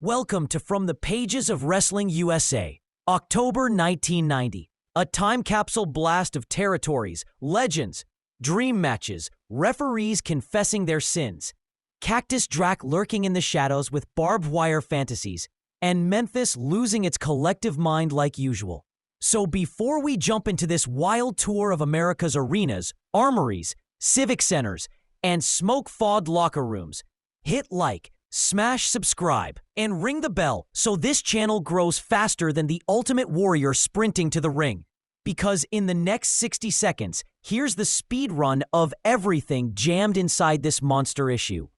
Welcome to From the Pages of Wrestling USA, October 1990. A time capsule blast of territories, legends, dream matches, referees confessing their sins, Cactus Jack lurking in the shadows with barbed wire fantasies, and Memphis losing its collective mind like usual. So before we jump into this wild tour of America's arenas, armories, civic centers, and smoke-fogged locker rooms, hit like, smash subscribe, and ring the bell so this channel grows faster than the Ultimate Warrior sprinting to the ring. Because in the next 60 seconds, here's the speed run of everything jammed inside this monster issue.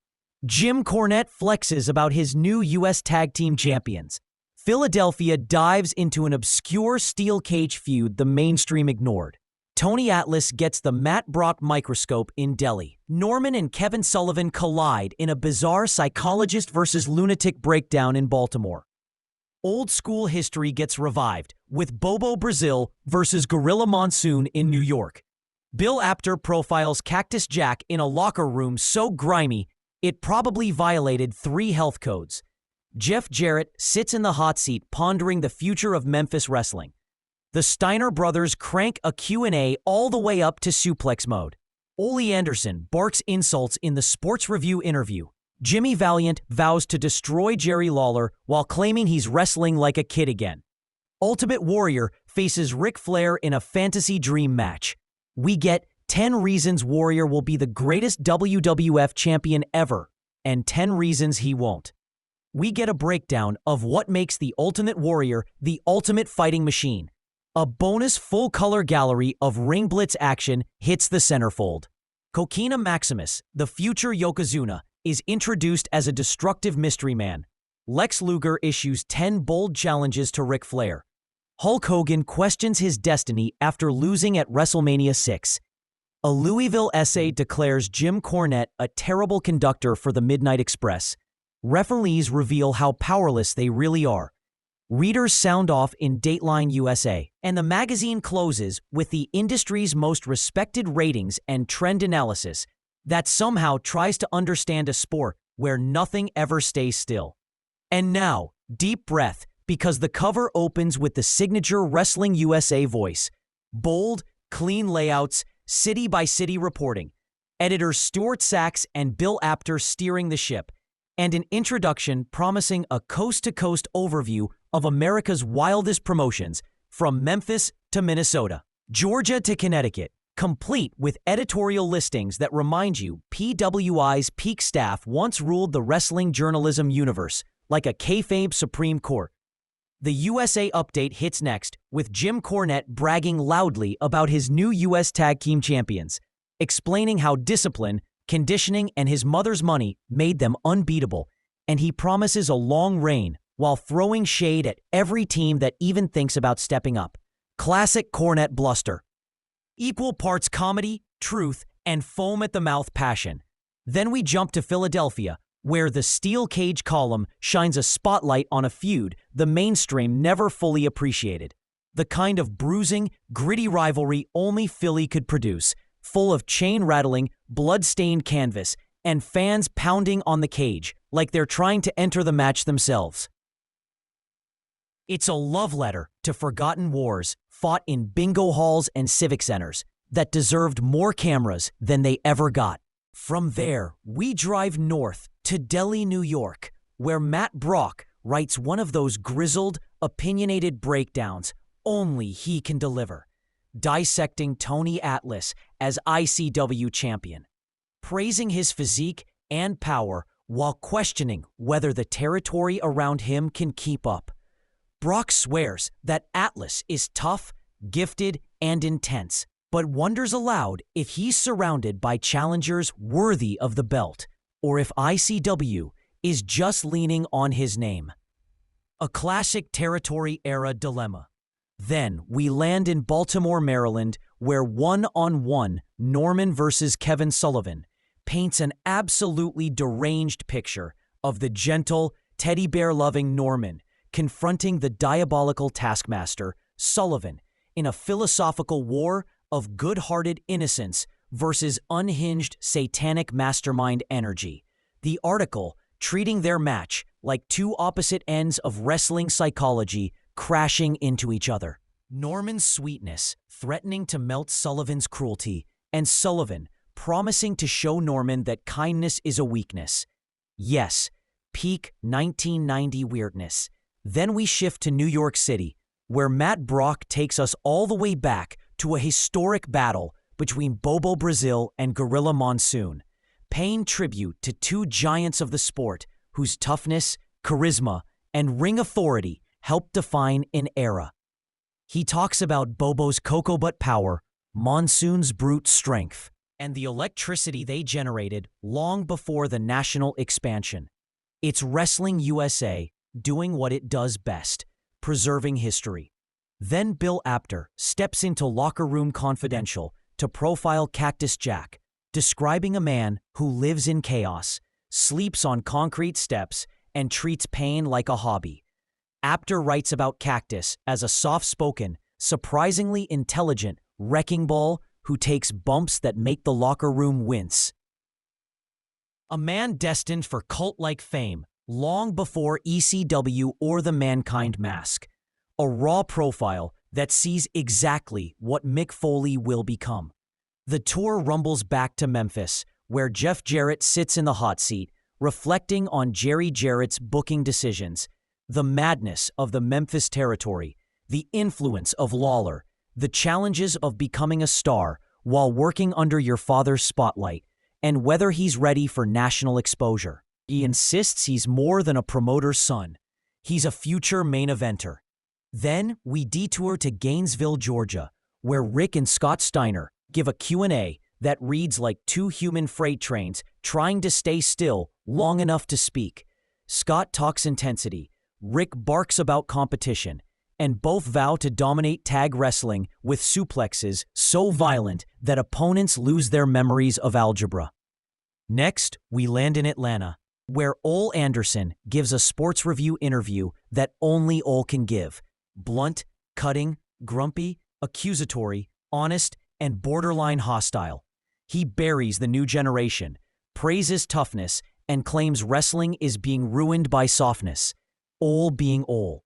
Jim Cornette flexes about his new U.S. Tag Team Champions. Philadelphia dives into an obscure steel cage feud the mainstream ignored. Tony Atlas gets the Matt Brock microscope in Delhi. Norman and Kevin Sullivan collide in a bizarre psychologist versus lunatic breakdown in Baltimore. Old school history gets revived with Bobo Brazil versus Gorilla Monsoon in New York. Bill Apter profiles Cactus Jack in a locker room so grimy it probably violated 3 health codes. Jeff Jarrett sits in the hot seat pondering the future of Memphis wrestling. The Steiner brothers crank a Q&A all the way up to suplex mode. Ole Anderson barks insults in the Sports Review interview. Jimmy Valiant vows to destroy Jerry Lawler while claiming he's wrestling like a kid again. Ultimate Warrior faces Ric Flair in a fantasy dream match. We get 10 reasons Warrior will be the greatest WWF champion ever, and 10 reasons he won't. We get a breakdown of what makes the Ultimate Warrior the ultimate fighting machine. A bonus full-color gallery of Ring Blitz action hits the centerfold. Coquina Maximus, the future Yokozuna, is introduced as a destructive mystery man. Lex Luger issues 10 bold challenges to Ric Flair. Hulk Hogan questions his destiny after losing at WrestleMania 6. A Louisville essay declares Jim Cornette a terrible conductor for the Midnight Express. Referees reveal how powerless they really are. Readers sound off in Dateline USA, and the magazine closes with the industry's most respected ratings and trend analysis that somehow tries to understand a sport where nothing ever stays still. And now, deep breath, because the cover opens with the signature Wrestling USA voice. Bold, clean layouts, city-by-city reporting. Editors Stuart Sachs and Bill Apter steering the ship. And an introduction promising a coast-to-coast overview of America's wildest promotions, from Memphis to Minnesota, Georgia to Connecticut, complete with editorial listings that remind you PWI's peak staff once ruled the wrestling journalism universe like a kayfabe Supreme Court. The USA Update hits next, with Jim Cornette bragging loudly about his new U.S. Tag Team Champions, explaining how discipline, conditioning, and his mother's money made them unbeatable, and he promises a long reign while throwing shade at every team that even thinks about stepping up. Classic Cornette bluster. Equal parts comedy, truth, and foam-at-the-mouth passion. Then we jump to Philadelphia, where the Steel Cage column shines a spotlight on a feud the mainstream never fully appreciated. The kind of bruising, gritty rivalry only Philly could produce, full of chain-rattling, blood-stained canvas, and fans pounding on the cage like they're trying to enter the match themselves. It's a love letter to forgotten wars fought in bingo halls and civic centers that deserved more cameras than they ever got. From there, we drive north to Delhi, New York, where Matt Brock writes one of those grizzled, opinionated breakdowns only he can deliver, dissecting Tony Atlas as ICW champion, praising his physique and power while questioning whether the territory around him can keep up. Brock swears that Atlas is tough, gifted, and intense, but wonders aloud if he's surrounded by challengers worthy of the belt, or if ICW is just leaning on his name. A classic territory-era dilemma. Then we land in Baltimore, Maryland, where one-on-one Norman versus Kevin Sullivan paints an absolutely deranged picture of the gentle, teddy bear-loving Norman confronting the diabolical taskmaster, Sullivan, in a philosophical war of good-hearted innocence versus unhinged satanic mastermind energy. The article treating their match like two opposite ends of wrestling psychology crashing into each other. Norman's sweetness, threatening to melt Sullivan's cruelty, and Sullivan promising to show Norman that kindness is a weakness. Yes, peak 1990 weirdness. Then we shift to New York City, where Matt Brock takes us all the way back to a historic battle between Bobo Brazil and Gorilla Monsoon, paying tribute to two giants of the sport whose toughness, charisma, and ring authority helped define an era. He talks about Bobo's cocoa butt power, Monsoon's brute strength, and the electricity they generated long before the national expansion. It's Wrestling USA doing what it does best, preserving history. Then Bill Apter steps into Locker Room Confidential to profile Cactus Jack, describing a man who lives in chaos, sleeps on concrete steps, and treats pain like a hobby. Apter writes about Cactus as a soft-spoken, surprisingly intelligent wrecking ball who takes bumps that make the locker room wince. A man destined for cult-like fame long before ECW or the Mankind Mask. A raw profile that sees exactly what Mick Foley will become. The tour rumbles back to Memphis, where Jeff Jarrett sits in the hot seat, reflecting on Jerry Jarrett's booking decisions, the madness of the Memphis territory, the influence of Lawler, the challenges of becoming a star while working under your father's spotlight, and whether he's ready for national exposure. He insists he's more than a promoter's son. He's a future main eventer. Then we detour to Gainesville, Georgia, where Rick and Scott Steiner give a Q&A that reads like two human freight trains trying to stay still long enough to speak. Scott talks intensity, Rick barks about competition, and both vow to dominate tag wrestling with suplexes so violent that opponents lose their memories of algebra. Next, we land in Atlanta, where Ole Anderson gives a sports review interview that only Ole can give. Blunt, cutting, grumpy, accusatory, honest, and borderline hostile. He buries the new generation, praises toughness, and claims wrestling is being ruined by softness. Ole being Ole.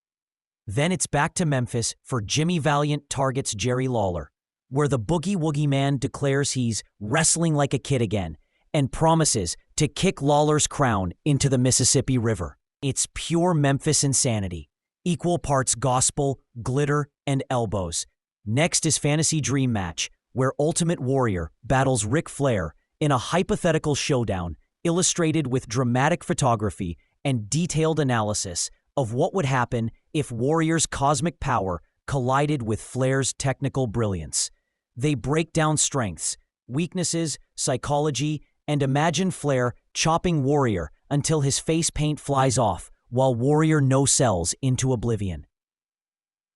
Then it's back to Memphis for Jimmy Valiant targets Jerry Lawler, where the Boogie Woogie Man declares he's wrestling like a kid again and promises to kick Lawler's crown into the Mississippi River. It's pure Memphis insanity. Equal parts gospel, glitter, and elbows. Next is Fantasy Dream Match, where Ultimate Warrior battles Ric Flair in a hypothetical showdown illustrated with dramatic photography and detailed analysis of what would happen if Warrior's cosmic power collided with Flair's technical brilliance. They break down strengths, weaknesses, psychology, and imagine Flair chopping Warrior until his face paint flies off, while Warrior no-sells into oblivion.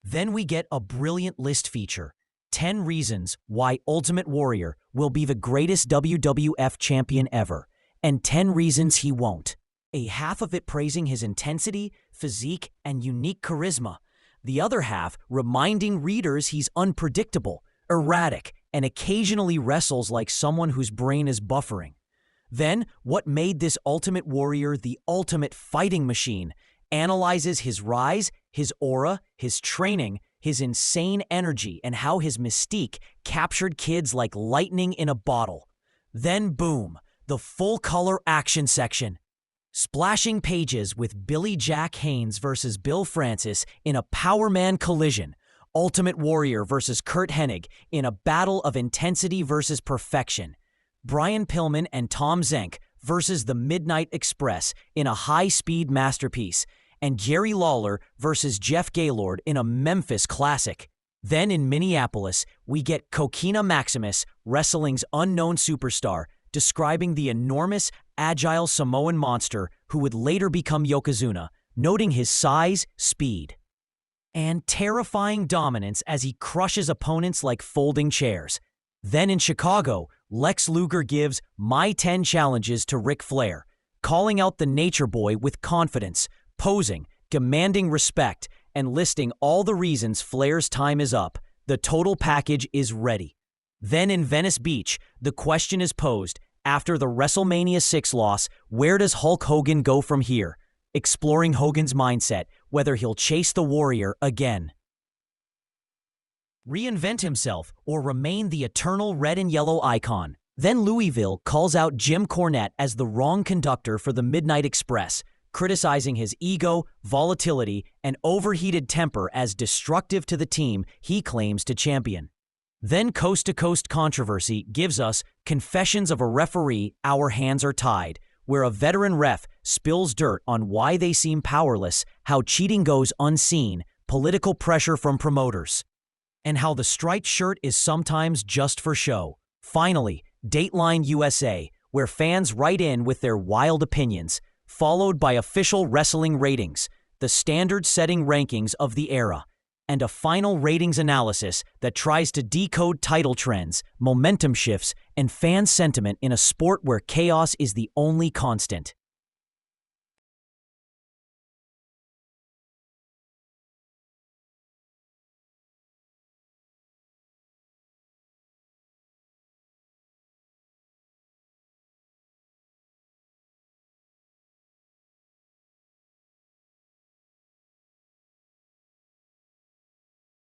Then we get a brilliant list feature, 10 reasons why Ultimate Warrior will be the greatest WWF champion ever, and 10 reasons he won't. A half of it praising his intensity, physique, and unique charisma. The other half reminding readers he's unpredictable, erratic, and occasionally wrestles like someone whose brain is buffering. Then, what made this Ultimate Warrior the ultimate fighting machine analyzes his rise, his aura, his training, his insane energy, and how his mystique captured kids like lightning in a bottle. Then boom, the full-color action section. Splashing pages with Billy Jack Haynes versus Bill Francis in a Power Man collision. Ultimate Warrior versus Kurt Hennig in a battle of intensity versus perfection. Brian Pillman and Tom Zenk versus the Midnight Express in a high-speed masterpiece, and Jerry Lawler versus Jeff Gaylord in a Memphis classic. Then in Minneapolis, we get Coquina Maximus, wrestling's unknown superstar, describing the enormous, agile Samoan monster who would later become Yokozuna, noting his size, speed, and terrifying dominance as he crushes opponents like folding chairs. Then in Chicago, Lex Luger gives My 10 Challenges to Ric Flair, calling out the Nature Boy with confidence, posing, demanding respect, and listing all the reasons Flair's time is up. The total package is ready. Then in Venice Beach, the question is posed, after the WrestleMania 6 loss, where does Hulk Hogan go from here? exploring Hogan's mindset, whether he'll chase the Warrior again, reinvent himself, or remain the eternal red and yellow icon. Then Louisville calls out Jim Cornette as the wrong conductor for the Midnight Express, criticizing his ego, volatility, and overheated temper as destructive to the team he claims to champion. Then coast-to-coast controversy gives us Confessions of a Referee, Our Hands Are Tied, where a veteran ref spills dirt on why they seem powerless, how cheating goes unseen, political pressure from promoters, and how the striped shirt is sometimes just for show. Finally, Dateline USA, where fans write in with their wild opinions, followed by official wrestling ratings, the standard-setting rankings of the era, and a final ratings analysis that tries to decode title trends, momentum shifts, and fan sentiment in a sport where chaos is the only constant.